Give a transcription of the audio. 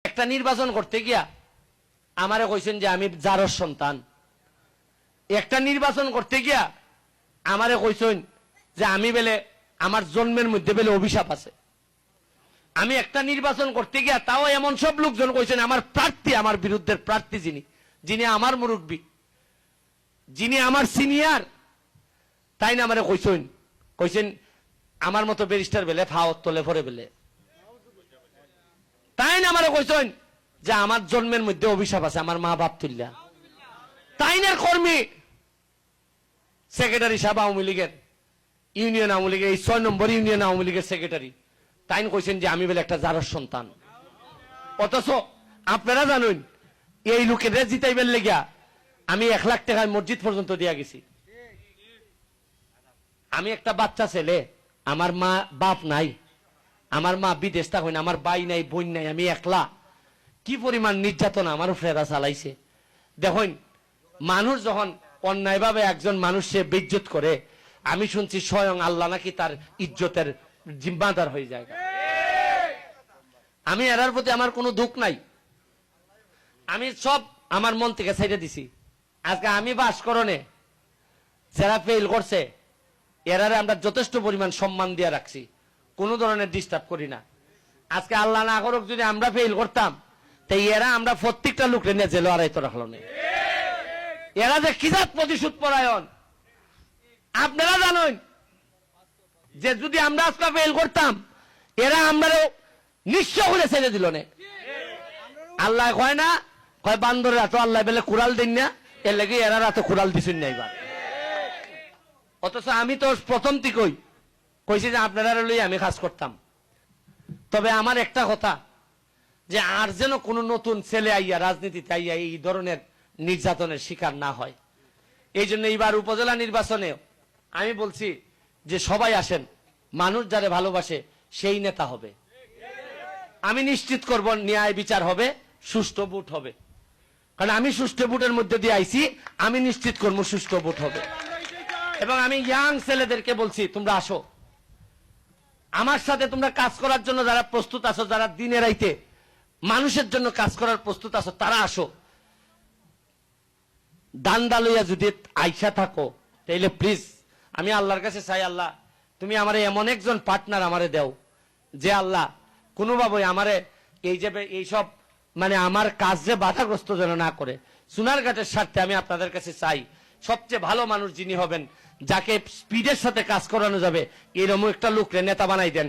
একটা নির্বাচন করতে গিয়া আমারে কইছেন যে আমি জারর সন্তান। একটা নির্বাচন করতে গিয়া আমারে কইছেন যে আমি বেলে আমার জন্মের মধ্যে বেলে অভিশাপ আছে। আমি একটা নির্বাচন করতে গিয়া তাও এমন সব লোকজন কইছেন আমার প্রার্থী, আমার বিরুদ্ধের প্রার্থী যিনি আমার মুরব্বী, যিনি আমার সিনিয়র, তাই না আমারে কইছেন আমার মতো ব্যারিস্টার বেলে ফাওয়াত তোলে পরে বেলে, তাই না আমারে কইছেন যে আমার জন্মের মধ্যে অভিশাপ আছে, আমার মা বাপ তুল্লা। তাইনের কর্মী সেক্রেটারি সাহেব আওয়ামী লীগের, ইউনিয়ন আওয়ামী লীগের, এই 6 নম্বর ইউনিয়ন আওয়ামী লীগের সেক্রেটারি, তাইন কইছেন যে আমি বলে একটা জারর সন্তান। অথচ আপনারা জানেন এই লোকেদের জিতাইবেন লেগিয়া আমি 1 লাখ টাকায় মসজিদ পর্যন্ত দিয়া গেছি। আমি একটা বাচ্চা ছেলে, আমার মা বাপ নাই, আমার মা বিদেশ থাকেন, আমার ভাই নাই, বোন নাই, আমি একলা। কি পরিমাণ নির্যাতন আমার ফেরা চালাইছে দেখুন। মানুষ যখন অন্যায়ভাবে একজন মানুষকে বেইজ্জত করে, আমি শুনছি স্বয়ং আল্লাহ নাকি তার ইজ্জতের জিম্মাদার হয়ে যায়। আমি এরার প্রতি আমার কোনো দুঃখ নাই, আমি সব আমার মন থেকে ছেড়ে দিছি। আজকে আমি বাসকরণে যারা ফেল করছে এরারে আমরা যথেষ্ট পরিমাণ সম্মান দিয়ে রাখছি, কোনো ধরনের ডিস্টার্ব করি না। আজকে আল্লাহ না করুক যদি আমরা ফেল করতাম, তাই এরা আমরা প্রত্যেকটা লোকরে নিয়ে জেলে আড়াইতো রাখলো না। এরা যে কিজাত প্রতিশোধ পরায়ণ আপনারা জানেন, যে যদি আমরা আজকে ফেল করতাম এরা আমরা নিঃস্ব করে ছেড়ে দিল না। আল্লাহ কয় না, কয় বান্দরের এত আল্লাহ বেলে কুড়াল দিন না, এর লেগে এরা রাতে কুড়াল দিছেন না এবার। অথচ আমি তো প্রথম থেকেই কইছি যে আপনারা লই আমি কাজ করতাম। তবে আমার একটা কথা, যে আর যেন কোনো নতুন ছেলে আইয়া রাজনীতিতে আইয়া এই ধরনের নির্যাতনের শিকার না হয়, এই জন্য এইবার উপজেলা নির্বাচনে আমি বলছি যে সবাই আসেন, মানুষ যারে ভালোবাসে সেই নেতা হবে। আমি নিশ্চিত করব ন্যায় বিচার হবে, সুষ্ঠু ভোট হবে। কারণ আমি সুষ্ঠু ভোটের মধ্যে দিয়ে আইছি, আমি নিশ্চিত করবো সুষ্ঠু ভোট হবে। এবং আমি ইয়াং ছেলেদেরকে বলছি তোমরা আসো আমার সাথে, তোমরা কাজ করার জন্য যারা প্রস্তুত আছো, যারা দিনে রাইতে মানুষের জন্য কাজ করার প্রস্তুত আছো, তারা আসো। দান্দা লইয়া যদি আইসা থাকো তাইলে প্লিজ আমি আল্লাহর কাছে চাই, আল্লাহ তুমি আমারে এমন একজন পার্টনার আমারে দেও, যে আল্লাহ কোনোভাবে আমারে এই যে এইসব মানে আমার কাজ যে বাধাগ্রস্ত যেন না করে। সোনারঘাটের স্বার্থে আমি আপনাদের কাছে চাই, সবচেয়ে ভালো মানুষ যিনি হবেন, যাকে স্পিডের সাথে কাজ করানো যাবে, এরকম একটা লোকরে নেতা বানাই দেন।